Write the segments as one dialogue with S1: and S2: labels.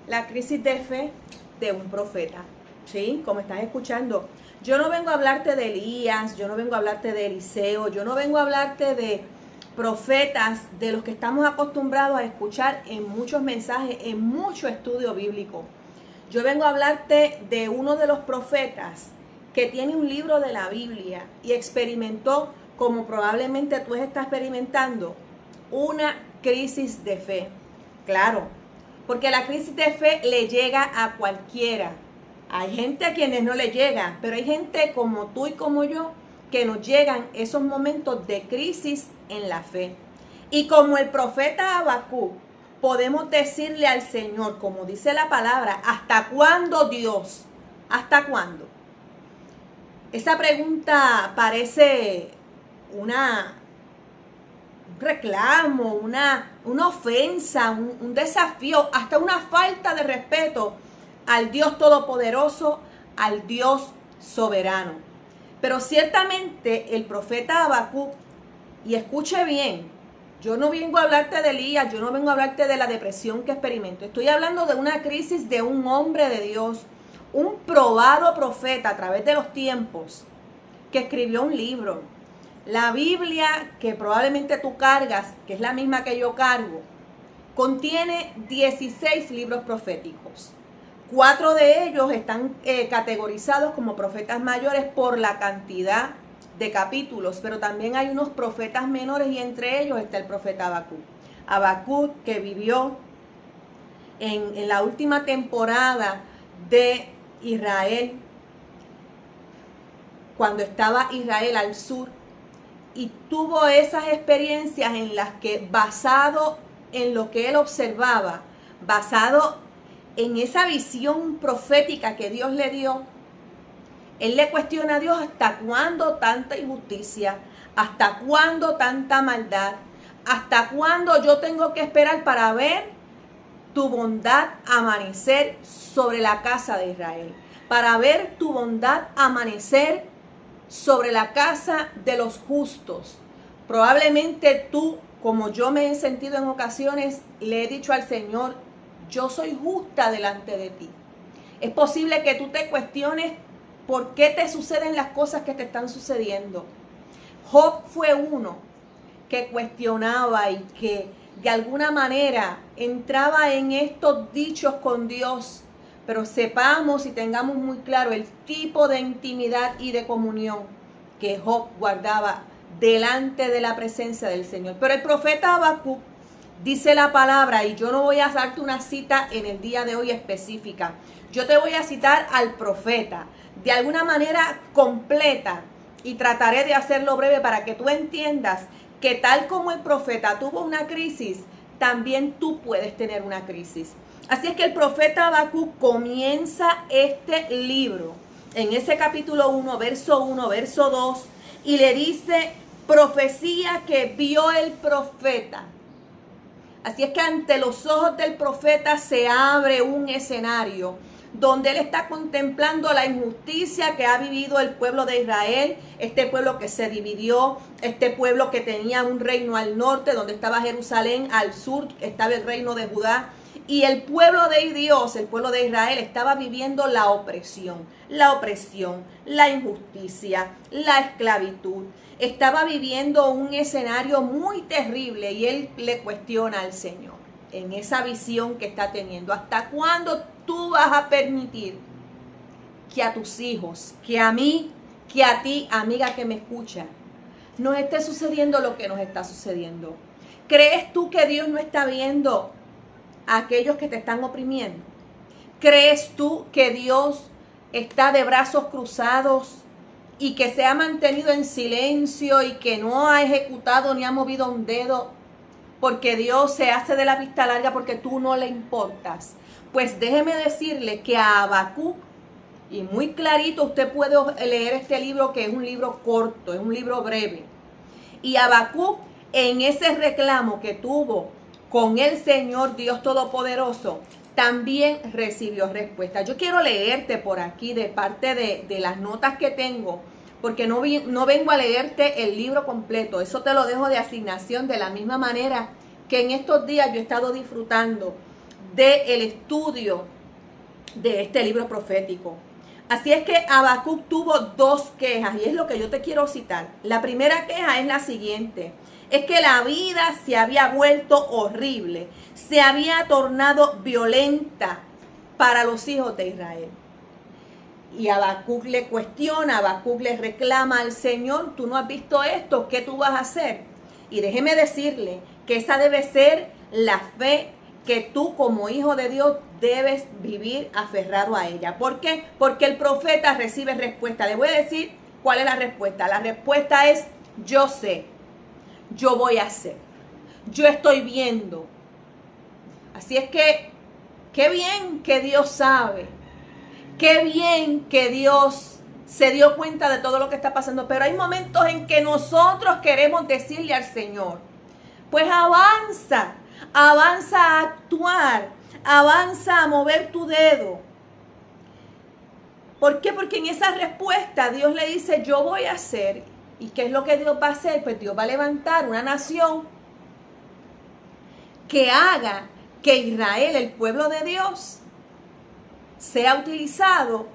S1: la crisis de fe de un profeta. ¿Sí? Como estás escuchando. Yo no vengo a hablarte de Elías, yo no vengo a hablarte de Eliseo, yo no vengo a hablarte de profetas de los que estamos acostumbrados a escuchar en muchos mensajes, en mucho estudio bíblico. Yo vengo a hablarte de uno de los profetas que tiene un libro de la Biblia y experimentó, como probablemente tú estás experimentando, una crisis de fe. Claro, porque la crisis de fe le llega a cualquiera. Hay gente a quienes no le llega, pero hay gente como tú y como yo que nos llegan esos momentos de crisis en la fe. Y como el profeta Habacuc, podemos decirle al Señor, como dice la palabra, ¿hasta cuándo, Dios? ¿Hasta cuándo? Esa pregunta parece un reclamo, una ofensa, un desafío, hasta una falta de respeto al Dios Todopoderoso, al Dios soberano. Pero ciertamente el profeta Habacuc, y escuche bien, yo no vengo a hablarte de Elías, yo no vengo a hablarte de la depresión que experimento. Estoy hablando de una crisis de un hombre de Dios, un probado profeta a través de los tiempos, que escribió un libro. La Biblia que probablemente tú cargas, que es la misma que yo cargo, contiene 16 libros proféticos. 4 de ellos están categorizados como profetas mayores por la cantidad de capítulos, pero también hay unos profetas menores y entre ellos está el profeta Habacuc. Habacuc, que vivió en la última temporada de Israel, cuando estaba Israel al sur, y tuvo esas experiencias en las que, basado en lo que él observaba, basado en esa visión profética que Dios le dio, él le cuestiona a Dios: ¿hasta cuándo tanta injusticia? ¿Hasta cuándo tanta maldad? ¿Hasta cuándo yo tengo que esperar para ver tu bondad amanecer sobre la casa de Israel? Para ver tu bondad amanecer sobre la casa de los justos. Probablemente tú, como yo me he sentido en ocasiones, le he dicho al Señor: yo soy justa delante de ti. Es posible que tú te cuestiones por qué te suceden las cosas que te están sucediendo. Job fue uno que cuestionaba y que de alguna manera entraba en estos dichos con Dios. Pero sepamos y tengamos muy claro el tipo de intimidad y de comunión que Job guardaba delante de la presencia del Señor. Pero el profeta Habacuc dice la palabra, y yo no voy a darte una cita en el día de hoy específica. Yo te voy a citar al profeta de alguna manera completa y trataré de hacerlo breve para que tú entiendas que tal como el profeta tuvo una crisis, también tú puedes tener una crisis. Así es que el profeta Habacuc comienza este libro en ese capítulo 1, verso 1, verso 2, y le dice: profecía que vio el profeta. Así es que ante los ojos del profeta se abre un escenario donde él está contemplando la injusticia que ha vivido el pueblo de Israel, este pueblo que se dividió, este pueblo que tenía un reino al norte, donde estaba Jerusalén, al sur estaba el reino de Judá, y el pueblo de Dios, el pueblo de Israel, estaba viviendo la opresión, la injusticia, la esclavitud. Estaba viviendo un escenario muy terrible y él le cuestiona al Señor en esa visión que está teniendo: ¿hasta cuándo tú vas a permitir que a tus hijos, que a mí, que a ti, amiga que me escucha, nos esté sucediendo lo que nos está sucediendo? ¿Crees tú que Dios no está viendo a aquellos que te están oprimiendo? ¿Crees tú que Dios está de brazos cruzados y que se ha mantenido en silencio y que no ha ejecutado ni ha movido un dedo porque Dios se hace de la vista larga porque tú no le importas? Pues déjeme decirle que a Habacuc, y muy clarito usted puede leer este libro, que es un libro corto, es un libro breve, y Habacuc, en ese reclamo que tuvo con el Señor Dios Todopoderoso, también recibió respuesta. Yo quiero leerte por aquí de parte de las notas que tengo, porque no vengo a leerte el libro completo. Eso te lo dejo de asignación, de la misma manera que en estos días yo he estado disfrutando del estudio de este libro profético. Así es que Habacuc tuvo dos quejas y es lo que yo te quiero citar. La primera queja es la siguiente: es que la vida se había vuelto horrible, se había tornado violenta para los hijos de Israel. Y Habacuc le cuestiona, Habacuc le reclama al Señor: tú no has visto esto, ¿qué tú vas a hacer? Y déjeme decirle que esa debe ser la fe que tú como hijo de Dios debes vivir aferrado a ella. ¿Por qué? Porque el profeta recibe respuesta. Le voy a decir cuál es la respuesta. La respuesta es: yo sé, yo voy a hacer, yo estoy viendo. Así es que, qué bien que Dios sabe, qué bien que Dios se dio cuenta de todo lo que está pasando. Pero hay momentos en que nosotros queremos decirle al Señor: pues avanza, avanza a actuar, avanza a mover tu dedo. ¿Por qué? Porque en esa respuesta Dios le dice: yo voy a hacer. ¿Y qué es lo que Dios va a hacer? Pues Dios va a levantar una nación que haga que Israel, el pueblo de Dios, sea utilizado,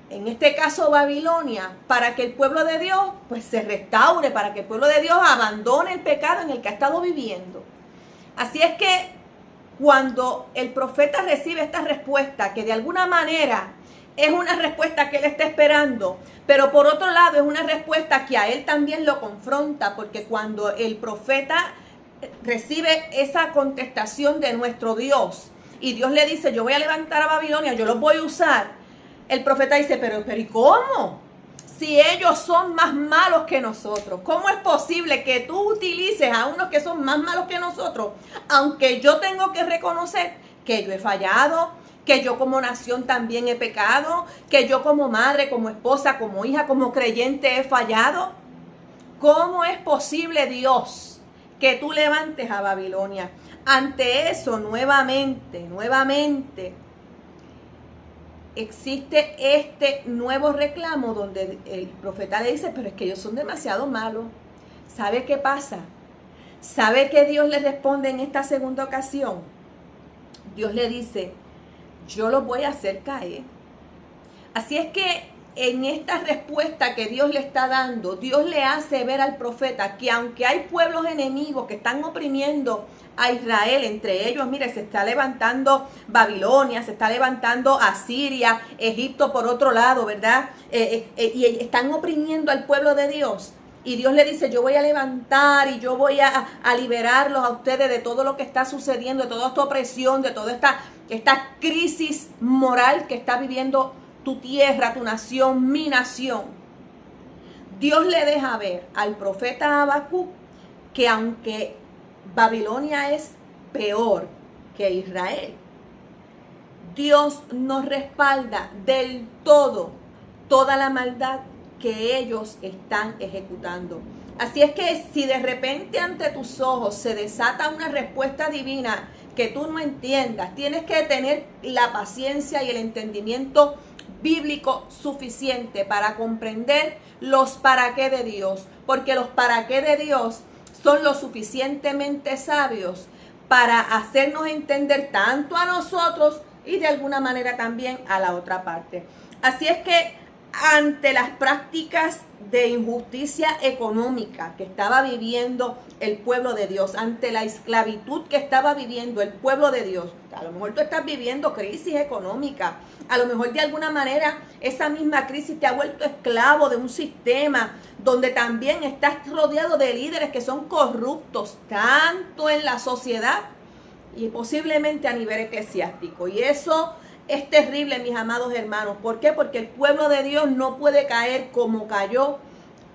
S1: en este caso Babilonia, para que el pueblo de Dios pues se restaure, para que el pueblo de Dios abandone el pecado en el que ha estado viviendo. Así es que cuando el profeta recibe esta respuesta, que de alguna manera es una respuesta que él está esperando, pero por otro lado es una respuesta que a él también lo confronta, porque cuando el profeta recibe esa contestación de nuestro Dios y Dios le dice: yo voy a levantar a Babilonia, yo los voy a usar, el profeta dice: pero ¿y cómo? Si ellos son más malos que nosotros, ¿cómo es posible que tú utilices a unos que son más malos que nosotros? Aunque yo tengo que reconocer que yo he fallado, que yo como nación también he pecado, que yo como madre, como esposa, como hija, como creyente he fallado. ¿Cómo es posible, Dios, que tú levantes a Babilonia? Ante eso, nuevamente, existe este nuevo reclamo donde el profeta le dice: pero es que ellos son demasiado malos. ¿Sabe qué pasa? ¿Sabe qué Dios le responde en esta segunda ocasión? Dios le dice: yo los voy a hacer caer. Así es que en esta respuesta que Dios le está dando, Dios le hace ver al profeta que aunque hay pueblos enemigos que están oprimiendo a Israel, entre ellos, mire, se está levantando Babilonia, se está levantando Asiria, Egipto por otro lado, ¿verdad? Y están oprimiendo al pueblo de Dios. Y Dios le dice: yo voy a levantar y yo voy a liberarlos a ustedes de todo lo que está sucediendo, de toda esta opresión, de toda esta crisis moral que está viviendo tu tierra, tu nación, mi nación. Dios le deja ver al profeta Habacuc que aunque Babilonia es peor que Israel, Dios nos respalda del todo toda la maldad que ellos están ejecutando. Así es que si de repente ante tus ojos se desata una respuesta divina que tú no entiendas, tienes que tener la paciencia y el entendimiento bíblico suficiente para comprender los para qué de Dios, porque los para qué de Dios son lo suficientemente sabios para hacernos entender tanto a nosotros y de alguna manera también a la otra parte. Así es que ante las prácticas de injusticia económica que estaba viviendo el pueblo de Dios, ante la esclavitud que estaba viviendo el pueblo de Dios, a lo mejor tú estás viviendo crisis económica, a lo mejor de alguna manera esa misma crisis te ha vuelto esclavo de un sistema donde también estás rodeado de líderes que son corruptos, tanto en la sociedad y posiblemente a nivel eclesiástico. Y eso es terrible, mis amados hermanos. ¿Por qué? Porque el pueblo de Dios no puede caer como cayó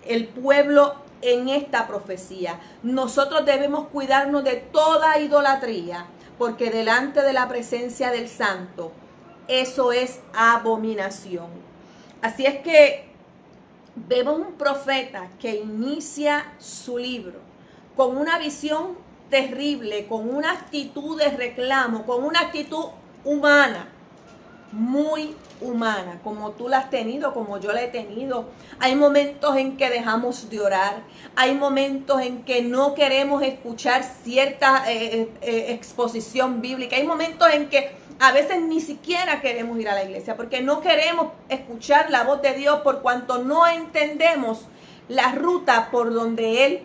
S1: el pueblo en esta profecía. Nosotros debemos cuidarnos de toda idolatría, porque delante de la presencia del Santo, eso es abominación. Así es que vemos un profeta que inicia su libro con una visión terrible, con una actitud de reclamo, con una actitud humana. muy humana, como tú la has tenido, como yo la he tenido. Hay momentos en que dejamos de orar, hay momentos en que no queremos escuchar cierta exposición bíblica, hay momentos en que a veces ni siquiera queremos ir a la iglesia porque no queremos escuchar la voz de Dios por cuanto no entendemos la ruta por donde Él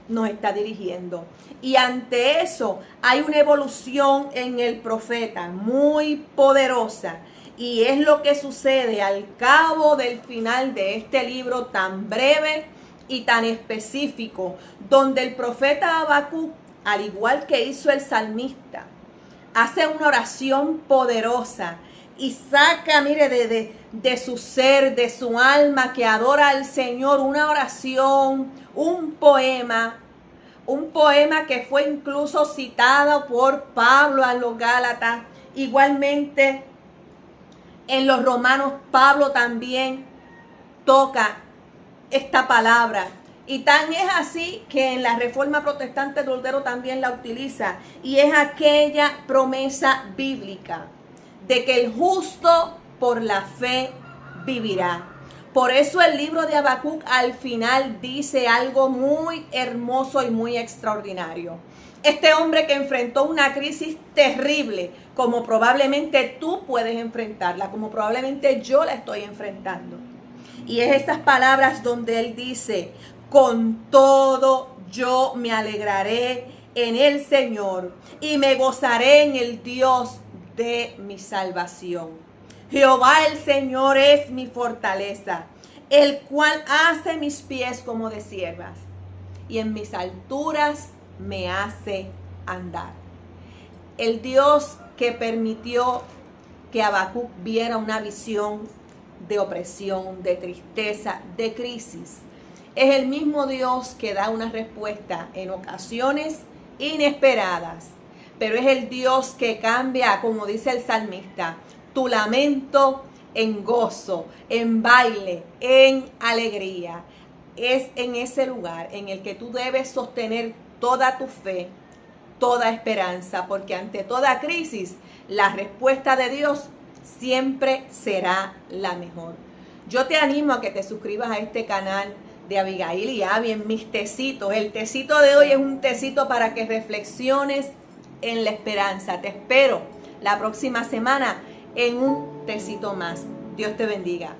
S1: nos está dirigiendo. Y ante eso hay una evolución en el profeta muy poderosa. Y es lo que sucede al cabo del final de este libro tan breve y tan específico, donde el profeta Habacuc, al igual que hizo el salmista, hace una oración poderosa y saca, mire, de su ser, de su alma que adora al Señor, una oración, un poema que fue incluso citado por Pablo a los Gálatas. Igualmente en los Romanos Pablo también toca esta palabra. Y tan es así que en la Reforma Protestante Lutero también la utiliza. Y es aquella promesa bíblica de que el justo por la fe vivirá. Por eso el libro de Habacuc al final dice algo muy hermoso y muy extraordinario. Este hombre que enfrentó una crisis terrible, como probablemente tú puedes enfrentarla, como probablemente yo la estoy enfrentando. Y es estas palabras donde él dice: con todo yo me alegraré en el Señor y me gozaré en el Dios de mi salvación. Jehová el Señor es mi fortaleza, el cual hace mis pies como de siervas y en mis alturas me hace andar. El Dios que permitió que Habacuc viera una visión de opresión, de tristeza, de crisis, es el mismo Dios que da una respuesta en ocasiones inesperadas, pero es el Dios que cambia, como dice el salmista, tu lamento en gozo, en baile, en alegría. Es en ese lugar en el que tú debes sostener toda tu fe, toda esperanza, porque ante toda crisis, la respuesta de Dios siempre será la mejor. Yo te animo a que te suscribas a este canal de Abigail y Abby en mis tecitos. El tecito de hoy es un tecito para que reflexiones en la esperanza. Te espero la próxima semana en un tecito más. Dios te bendiga.